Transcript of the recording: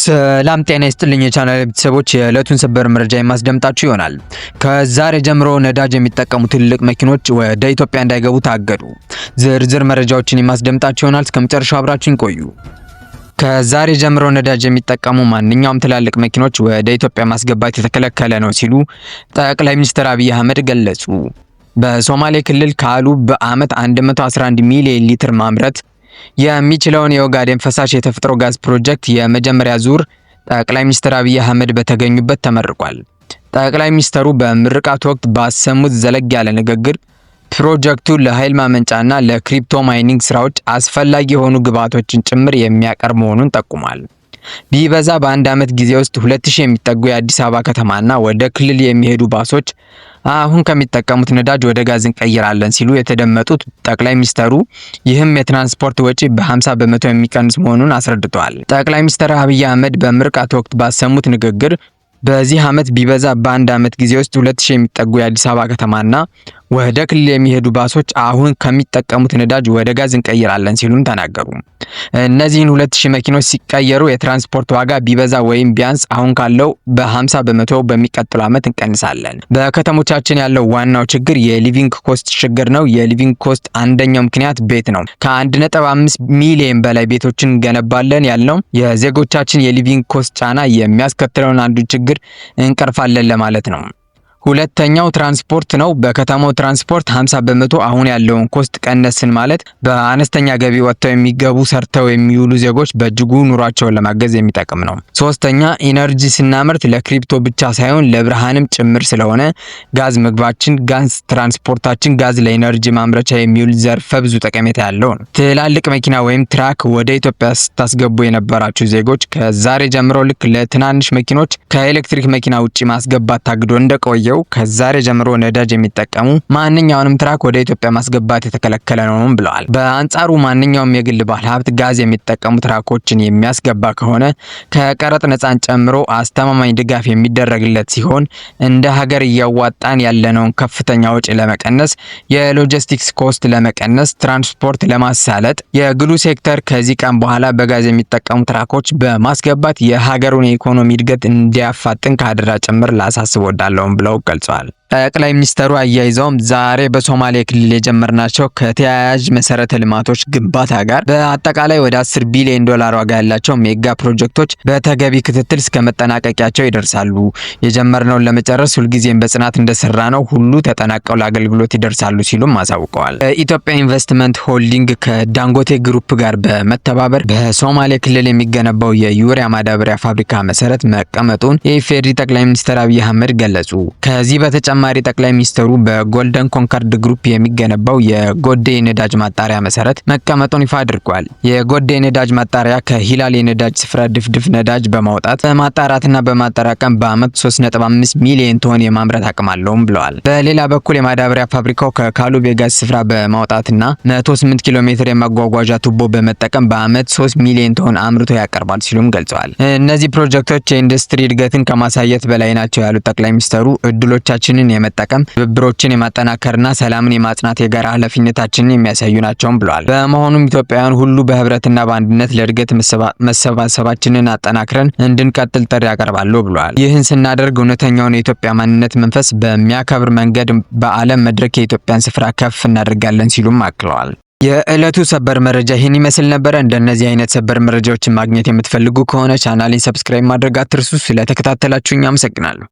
ሰላም ጤና ይስጥልኝ የቻናል ቤተሰቦች፣ የዕለቱን ሰበር መረጃ የማስደምጣችሁ ይሆናል። ከዛሬ ጀምሮ ነዳጅ የሚጠቀሙ ትልልቅ መኪኖች ወደ ኢትዮጵያ እንዳይገቡ ታገዱ። ዝርዝር መረጃዎችን የማስደምጣችሁ ይሆናል። እስከ መጨረሻው አብራችሁን ቆዩ። ከዛሬ ጀምሮ ነዳጅ የሚጠቀሙ ማንኛውም ትላልቅ መኪኖች ወደ ኢትዮጵያ ማስገባት የተከለከለ ነው ሲሉ ጠቅላይ ሚኒስትር አብይ አህመድ ገለጹ። በሶማሌ ክልል ካሉ በአመት 111 ሚሊዮን ሊትር ማምረት የሚችለውን የኦጋዴን ፈሳሽ የተፈጥሮ ጋዝ ፕሮጀክት የመጀመሪያ ዙር ጠቅላይ ሚኒስትር አብይ አህመድ በተገኙበት ተመርቋል። ጠቅላይ ሚኒስትሩ በምርቃቱ ወቅት ባሰሙት ዘለግ ያለ ንግግር ፕሮጀክቱ ለኃይል ማመንጫና ለክሪፕቶ ማይኒንግ ስራዎች አስፈላጊ የሆኑ ግብዓቶችን ጭምር የሚያቀርብ መሆኑን ጠቁሟል። ቢበዛ በአንድ አመት ጊዜ ውስጥ 2000 የሚጠጉ የአዲስ አበባ ከተማና ወደ ክልል የሚሄዱ ባሶች አሁን ከሚጠቀሙት ነዳጅ ወደ ጋዝ እንቀይራለን ሲሉ የተደመጡት ጠቅላይ ሚኒስትሩ ይህም የትራንስፖርት ወጪ በ50 በመቶ የሚቀንስ መሆኑን አስረድተዋል። ጠቅላይ ሚኒስትር አብይ አህመድ በምርቃቱ ወቅት ባሰሙት ንግግር በዚህ አመት ቢበዛ በአንድ አመት ጊዜ ውስጥ 2000 የሚጠጉ የአዲስ አበባ ከተማና ወደ ክልል የሚሄዱ ባሶች አሁን ከሚጠቀሙት ነዳጅ ወደ ጋዝ እንቀይራለን ሲሉም ተናገሩ። እነዚህን 2000 መኪኖች ሲቀየሩ የትራንስፖርት ዋጋ ቢበዛ ወይም ቢያንስ አሁን ካለው በ50 በመቶ በሚቀጥለው አመት እንቀንሳለን። በከተሞቻችን ያለው ዋናው ችግር የሊቪንግ ኮስት ችግር ነው። የሊቪንግ ኮስት አንደኛው ምክንያት ቤት ነው። ከ1.5 ሚሊዮን በላይ ቤቶችን እንገነባለን ያልነው የዜጎቻችን የሊቪንግ ኮስት ጫና የሚያስከትለውን አንዱ ችግር እንቀርፋለን ለማለት ነው። ሁለተኛው ትራንስፖርት ነው። በከተማው ትራንስፖርት 50 በመቶ አሁን ያለውን ኮስት ቀነስን ማለት በአነስተኛ ገቢ ወጥተው የሚገቡ ሰርተው የሚውሉ ዜጎች በእጅጉ ኑሯቸውን ለማገዝ የሚጠቅም ነው። ሶስተኛ ኢነርጂ ስናመርት ለክሪፕቶ ብቻ ሳይሆን ለብርሃንም ጭምር ስለሆነ ጋዝ ምግባችን፣ ጋዝ ትራንስፖርታችን፣ ጋዝ ለኢነርጂ ማምረቻ የሚውል ዘርፈ ብዙ ጠቀሜታ ያለው ነው። ትላልቅ መኪና ወይም ትራክ ወደ ኢትዮጵያ ስታስገቡ የነበራችሁ ዜጎች ከዛሬ ጀምሮ ልክ ለትናንሽ መኪኖች ከኤሌክትሪክ መኪና ውጪ ማስገባት ታግዶ እንደቆየው ከዛሬ ጀምሮ ነዳጅ የሚጠቀሙ ማንኛውንም ትራክ ወደ ኢትዮጵያ ማስገባት የተከለከለ ነው ብለዋል። በአንጻሩ ማንኛውም የግል ባለሀብት ጋዝ የሚጠቀሙ ትራኮችን የሚያስገባ ከሆነ ከቀረጥ ነፃን ጨምሮ አስተማማኝ ድጋፍ የሚደረግለት ሲሆን እንደ ሀገር እያዋጣን ያለነውን ከፍተኛ ወጪ ለመቀነስ፣ የሎጂስቲክስ ኮስት ለመቀነስ፣ ትራንስፖርት ለማሳለጥ የግሉ ሴክተር ከዚህ ቀን በኋላ በጋዝ የሚጠቀሙ ትራኮች በማስገባት የሀገሩን የኢኮኖሚ እድገት እንዲያፋጥን ካድራ ጭምር ላሳስብ ወዳለውም ብለው ገልጸዋል። ጠቅላይ ሚኒስትሩ አያይዘውም ዛሬ በሶማሌ ክልል የጀመርናቸው ከተያያዥ መሰረተ ልማቶች ግንባታ ጋር በአጠቃላይ ወደ 10 ቢሊዮን ዶላር ዋጋ ያላቸው ሜጋ ፕሮጀክቶች በተገቢ ክትትል እስከ መጠናቀቂያቸው ይደርሳሉ። የጀመርነውን ለመጨረስ ሁልጊዜም በጽናት እንደሰራ ነው ሁሉ ተጠናቀው ለአገልግሎት ይደርሳሉ ሲሉም አሳውቀዋል። ኢትዮጵያ ኢንቨስትመንት ሆልዲንግ ከዳንጎቴ ግሩፕ ጋር በመተባበር በሶማሌ ክልል የሚገነባው የዩሪያ ማዳበሪያ ፋብሪካ መሰረት መቀመጡን የኢፌዴሪ ጠቅላይ ሚኒስትር አብይ አህመድ ገለጹ። ከዚህ በተጨማሪ ጠቅላይ ሚኒስትሩ በጎልደን ኮንከርድ ግሩፕ የሚገነባው የጎዴ ነዳጅ ማጣሪያ መሰረት መቀመጡን ይፋ አድርጓል። የጎዴ ነዳጅ ማጣሪያ ከሂላል የነዳጅ ስፍራ ድፍድፍ ነዳጅ በማውጣት በማጣራትና በማጠራቀም በአመት 3.5 ሚሊዮን ቶን የማምረት አቅም አለውም ብለዋል። በሌላ በኩል የማዳበሪያ ፋብሪካው ከካሉብ የጋዝ ስፍራ በማውጣትና 108 ኪሎ ሜትር የማጓጓዣ ቱቦ በመጠቀም በአመት 3 ሚሊዮን ቶን አምርቶ ያቀርባል ሲሉም ገልጸዋል። እነዚህ ፕሮጀክቶች የኢንዱስትሪ እድገትን ከማሳየት በላይ ናቸው ያሉት ጠቅላይ ሚኒስትሩ እድሎቻችንን የመጠቀም ትብብሮችን የማጠናከርና ሰላምን የማጽናት የጋራ ኃላፊነታችንን የሚያሳዩ ናቸውም ብለዋል። በመሆኑም ኢትዮጵያውያን ሁሉ በህብረትና በአንድነት ለእድገት መሰባሰባችንን አጠናክረን እንድንቀጥል ጥሪ ያቀርባሉ ብለዋል። ይህን ስናደርግ እውነተኛውን የኢትዮጵያ ማንነት መንፈስ በሚያከብር መንገድ በዓለም መድረክ የኢትዮጵያን ስፍራ ከፍ እናደርጋለን ሲሉም አክለዋል። የዕለቱ ሰበር መረጃ ይህን ይመስል ነበረ። እንደነዚህ አይነት ሰበር መረጃዎችን ማግኘት የምትፈልጉ ከሆነ ቻናሌን ሰብስክራይብ ማድረግ አትርሱ። ስለተከታተላችሁኝ አመሰግናለሁ።